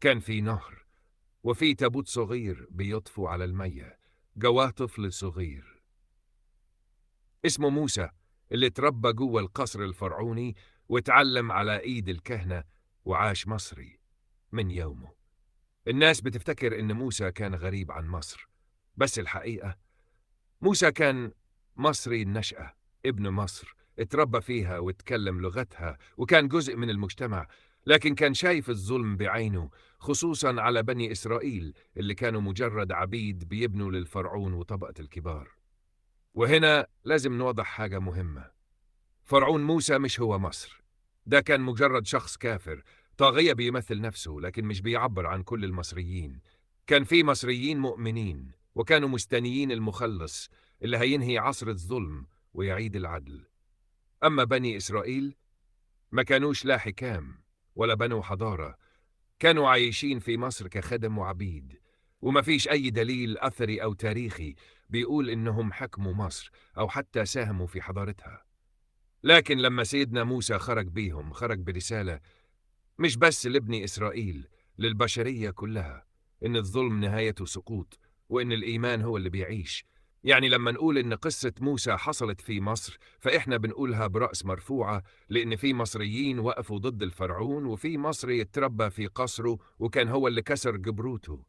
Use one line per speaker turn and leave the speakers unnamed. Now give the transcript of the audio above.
كان في نهر، وفي تابوت صغير بيطفو على المية، جواه طفل صغير اسمه موسى، اللي اتربى جوه القصر الفرعوني واتعلم على ايد الكهنة وعاش مصري من يومه. الناس بتفتكر ان موسى كان غريب عن مصر، بس الحقيقة موسى كان مصري النشأة، ابن مصر، اتربى فيها واتكلم لغتها وكان جزء من المجتمع، لكن كان شايف الظلم بعينه، خصوصا على بني إسرائيل اللي كانوا مجرد عبيد بيبنوا للفرعون وطبقة الكبار. وهنا لازم نوضح حاجة مهمة: فرعون موسى مش هو مصر. ده كان مجرد شخص كافر، طاغية بيمثل نفسه لكن مش بيعبر عن كل المصريين. كان في مصريين مؤمنين وكانوا مستنيين المخلص اللي هينهي عصر الظلم ويعيد العدل. أما بني إسرائيل ما كانوش لا حكام ولا بنوا حضارة، كانوا عايشين في مصر كخدم وعبيد، وما فيش أي دليل أثري أو تاريخي بيقول إنهم حكموا مصر أو حتى ساهموا في حضارتها. لكن لما سيدنا موسى خرج بيهم، خرج برسالة مش بس لبني إسرائيل، للبشرية كلها، إن الظلم نهايته سقوط وإن الإيمان هو اللي بيعيش. يعني لما نقول إن قصة موسى حصلت في مصر، فإحنا بنقولها برأس مرفوعة، لأن في مصريين وقفوا ضد الفرعون، وفي مصري اتربى في قصره وكان هو اللي كسر جبروته.